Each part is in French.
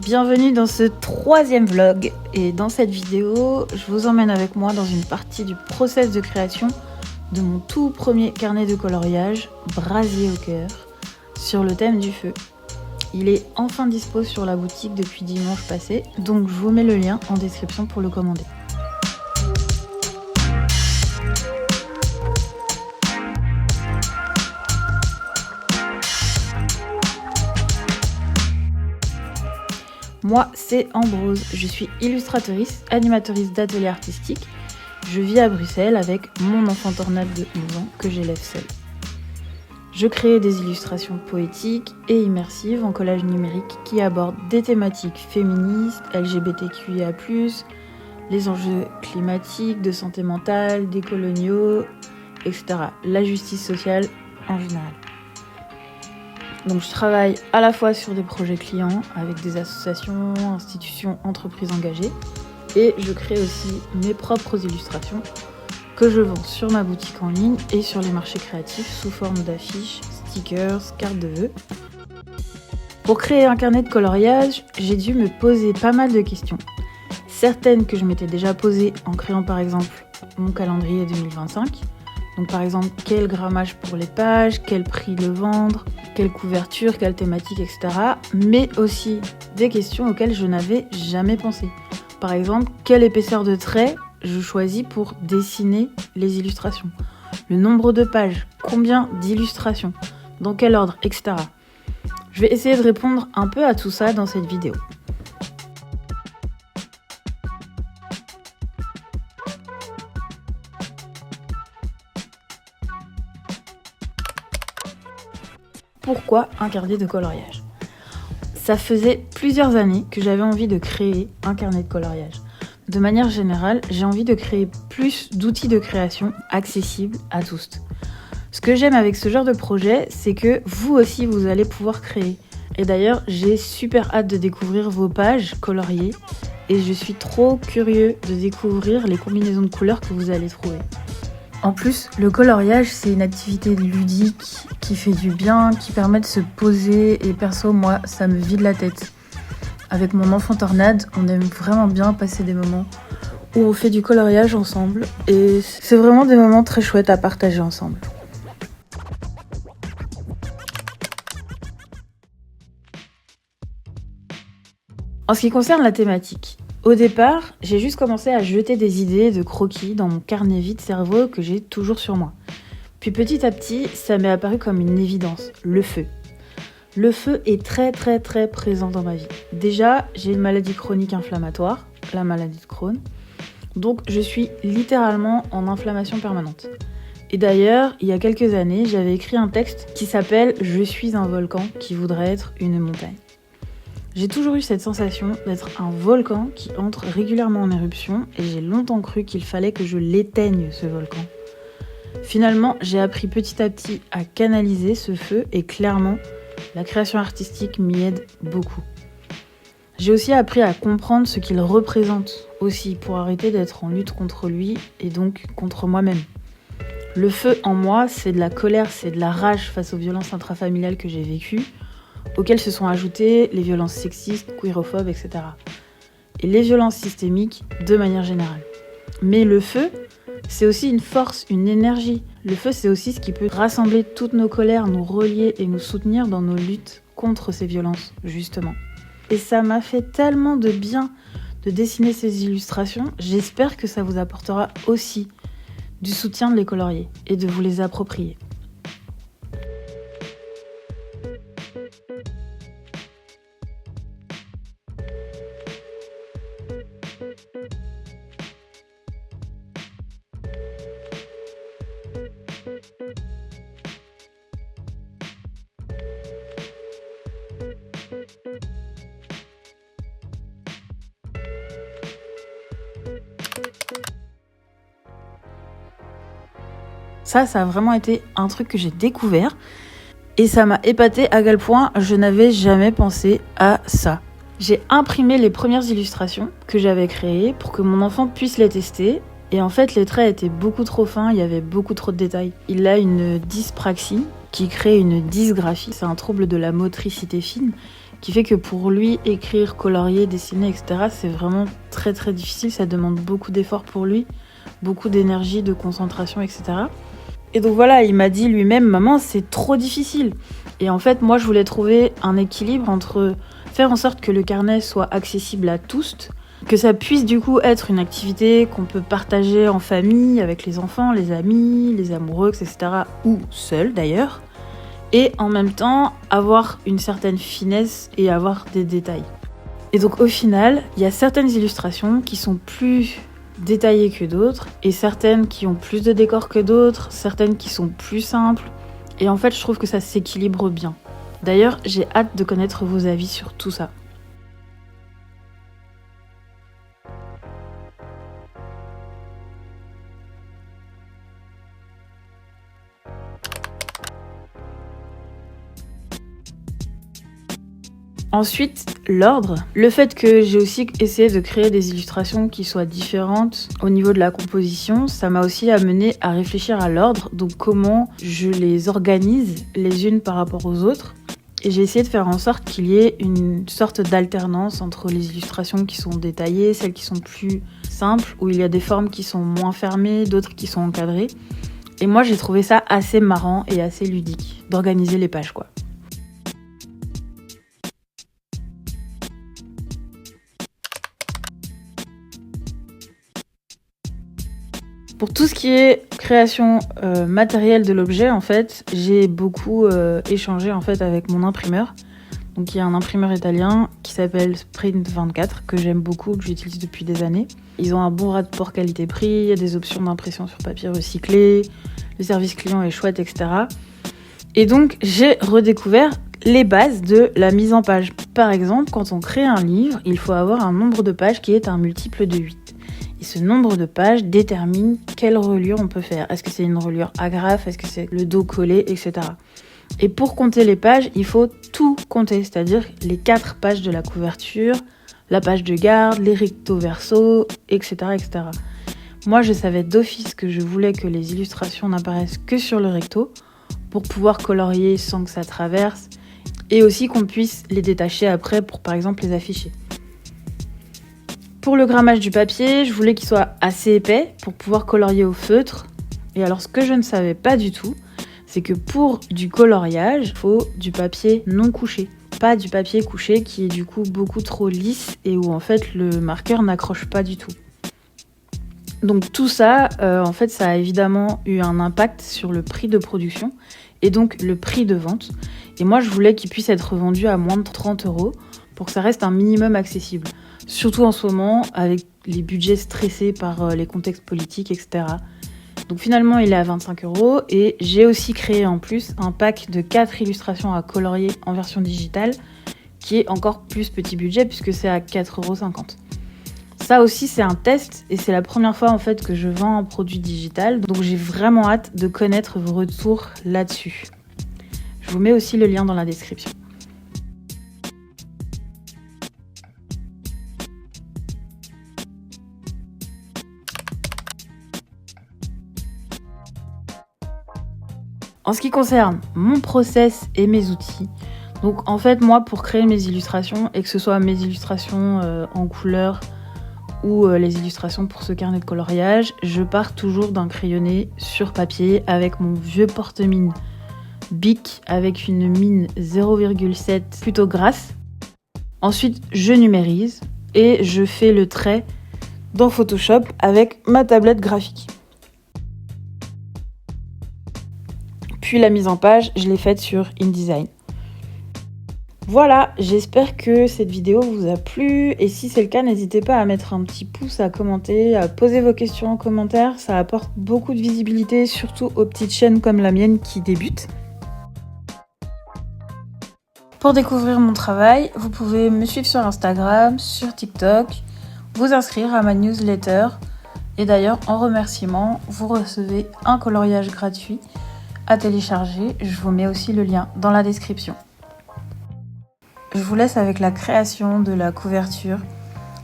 Bienvenue dans ce 3e vlog et dans cette vidéo, je vous emmène avec moi dans une partie du process de création de mon tout premier carnet de coloriage, Brasier au cœur, sur le thème du feu. Il est enfin dispo sur la boutique depuis dimanche passé, donc je vous mets le lien en description pour le commander. Moi, c'est Ambrose, je suis illustratrice, animatrice d'ateliers artistiques. Je vis à Bruxelles avec mon enfant tornade de 11 ans que j'élève seule. Je crée des illustrations poétiques et immersives en collage numérique qui abordent des thématiques féministes, LGBTQIA+, les enjeux climatiques, de santé mentale, décoloniaux, etc. La justice sociale en général. Donc je travaille à la fois sur des projets clients avec des associations, institutions, entreprises engagées et je crée aussi mes propres illustrations que je vends sur ma boutique en ligne et sur les marchés créatifs sous forme d'affiches, stickers, cartes de vœux. Pour créer un carnet de coloriage, j'ai dû me poser pas mal de questions. Certaines que je m'étais déjà posées en créant par exemple mon calendrier 2025. Donc par exemple, quel grammage pour les pages, quel prix le vendre, quelle couverture, quelle thématique, etc. Mais aussi des questions auxquelles je n'avais jamais pensé. Par exemple, quelle épaisseur de trait je choisis pour dessiner les illustrations. Le nombre de pages, combien d'illustrations, dans quel ordre, etc. Je vais essayer de répondre un peu à tout ça dans cette vidéo. Pourquoi un carnet de coloriage ? Ça faisait plusieurs années que j'avais envie de créer un carnet de coloriage. De manière générale, j'ai envie de créer plus d'outils de création accessibles à tous. Ce que j'aime avec ce genre de projet, c'est que vous aussi vous allez pouvoir créer. Et d'ailleurs, j'ai super hâte de découvrir vos pages coloriées et je suis trop curieux de découvrir les combinaisons de couleurs que vous allez trouver. En plus, le coloriage, c'est une activité ludique qui fait du bien, qui permet de se poser et perso, moi, ça me vide la tête. Avec mon enfant tornade, on aime vraiment bien passer des moments où on fait du coloriage ensemble et c'est vraiment des moments très chouettes à partager ensemble. En ce qui concerne la thématique, au départ, j'ai juste commencé à jeter des idées de croquis dans mon carnet vide cerveau que j'ai toujours sur moi. Puis petit à petit, ça m'est apparu comme une évidence, le feu. Le feu est très présent dans ma vie. Déjà, j'ai une maladie chronique inflammatoire, la maladie de Crohn. Donc je suis littéralement en inflammation permanente. Et d'ailleurs, il y a quelques années, j'avais écrit un texte qui s'appelle « Je suis un volcan qui voudrait être une montagne ». J'ai toujours eu cette sensation d'être un volcan qui entre régulièrement en éruption et j'ai longtemps cru qu'il fallait que je l'éteigne, ce volcan. Finalement, j'ai appris petit à petit à canaliser ce feu et clairement, la création artistique m'y aide beaucoup. J'ai aussi appris à comprendre ce qu'il représente aussi pour arrêter d'être en lutte contre lui et donc contre moi-même. Le feu en moi, c'est de la colère, c'est de la rage face aux violences intrafamiliales que j'ai vécues, auxquelles se sont ajoutées les violences sexistes, queerophobes, etc. Et les violences systémiques de manière générale. Mais le feu, c'est aussi une force, une énergie. Le feu, c'est aussi ce qui peut rassembler toutes nos colères, nous relier et nous soutenir dans nos luttes contre ces violences, justement. Et ça m'a fait tellement de bien de dessiner ces illustrations. J'espère que ça vous apportera aussi du soutien de les colorier et de vous les approprier. Ça a vraiment été un truc que j'ai découvert et ça m'a épatée à quel point je n'avais jamais pensé à ça. J'ai imprimé les premières illustrations que j'avais créées pour que mon enfant puisse les tester et en fait les traits étaient beaucoup trop fins, il y avait beaucoup trop de détails. Il a une dyspraxie qui crée une dysgraphie, c'est un trouble de la motricité fine qui fait que pour lui, écrire, colorier, dessiner, etc., c'est vraiment très très difficile, ça demande beaucoup d'efforts pour lui, beaucoup d'énergie, de concentration, etc. Et donc voilà, il m'a dit lui-même, maman, c'est trop difficile. Et en fait, moi, je voulais trouver un équilibre entre faire en sorte que le carnet soit accessible à tous, que ça puisse du coup être une activité qu'on peut partager en famille, avec les enfants, les amis, les amoureux, etc. ou seul d'ailleurs, et en même temps avoir une certaine finesse et avoir des détails. Et donc au final, il y a certaines illustrations qui sont plus détaillées que d'autres, et certaines qui ont plus de décors que d'autres, certaines qui sont plus simples, et en fait je trouve que ça s'équilibre bien. D'ailleurs, j'ai hâte de connaître vos avis sur tout ça. Ensuite, l'ordre. Le fait que j'ai aussi essayé de créer des illustrations qui soient différentes au niveau de la composition, ça m'a aussi amené à réfléchir à l'ordre, donc comment je les organise les unes par rapport aux autres. Et j'ai essayé de faire en sorte qu'il y ait une sorte d'alternance entre les illustrations qui sont détaillées, celles qui sont plus simples, où il y a des formes qui sont moins fermées, d'autres qui sont encadrées. Et moi, j'ai trouvé ça assez marrant et assez ludique, d'organiser les pages, quoi. Pour tout ce qui est création matérielle de l'objet, en fait, j'ai beaucoup échangé en fait avec mon imprimeur. Donc il y a un imprimeur italien qui s'appelle Sprint 24 que j'aime beaucoup, que j'utilise depuis des années. Ils ont un bon rapport qualité-prix, il y a des options d'impression sur papier recyclé, le service client est chouette, etc. Et donc j'ai redécouvert les bases de la mise en page. Par exemple, quand on crée un livre, il faut avoir un nombre de pages qui est un multiple de 8. Et ce nombre de pages détermine quelle reliure on peut faire. Est-ce que c'est une reliure agrafe, est-ce que c'est le dos collé, etc. Et pour compter les pages, il faut tout compter, c'est-à-dire les 4 pages de la couverture, la page de garde, les recto verso, etc., etc. Moi, je savais d'office que je voulais que les illustrations n'apparaissent que sur le recto pour pouvoir colorier sans que ça traverse et aussi qu'on puisse les détacher après pour, par exemple, les afficher. Pour le grammage du papier, je voulais qu'il soit assez épais pour pouvoir colorier au feutre. Et alors, ce que je ne savais pas du tout, c'est que pour du coloriage, il faut du papier non couché. Pas du papier couché qui est du coup beaucoup trop lisse et où en fait le marqueur n'accroche pas du tout. Donc tout ça, en fait, ça a évidemment eu un impact sur le prix de production et donc le prix de vente. Et moi, je voulais qu'il puisse être vendu à moins de 30 € pour que ça reste un minimum accessible. Surtout en ce moment, avec les budgets stressés par les contextes politiques, etc. Donc finalement, il est à 25 € et j'ai aussi créé en plus un pack de 4 illustrations à colorier en version digitale qui est encore plus petit budget puisque c'est à 4,50 €. Ça aussi, c'est un test et c'est la première fois en fait que je vends un produit digital. Donc j'ai vraiment hâte de connaître vos retours là-dessus. Je vous mets aussi le lien dans la description. En ce qui concerne mon process et mes outils, donc en fait moi pour créer mes illustrations et que ce soit mes illustrations en couleur ou les illustrations pour ce carnet de coloriage, je pars toujours d'un crayonné sur papier avec mon vieux porte-mine Bic avec une mine 0,7 plutôt grasse. Ensuite je numérise et je fais le trait dans Photoshop avec ma tablette graphique. Puis la mise en page, je l'ai faite sur InDesign. Voilà, j'espère que cette vidéo vous a plu. Et si c'est le cas, n'hésitez pas à mettre un petit pouce, à commenter, à poser vos questions en commentaire. Ça apporte beaucoup de visibilité, surtout aux petites chaînes comme la mienne qui débutent. Pour découvrir mon travail, vous pouvez me suivre sur Instagram, sur TikTok, vous inscrire à ma newsletter. Et d'ailleurs, en remerciement, vous recevez un coloriage gratuit à télécharger. Je vous mets aussi le lien dans la description. Je vous laisse avec la création de la couverture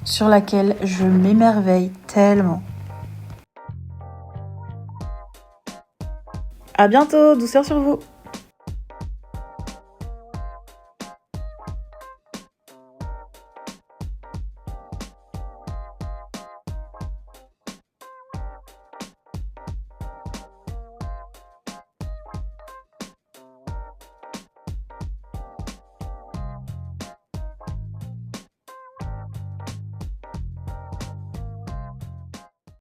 sur laquelle je m'émerveille tellement. À bientôt, douceur sur vous!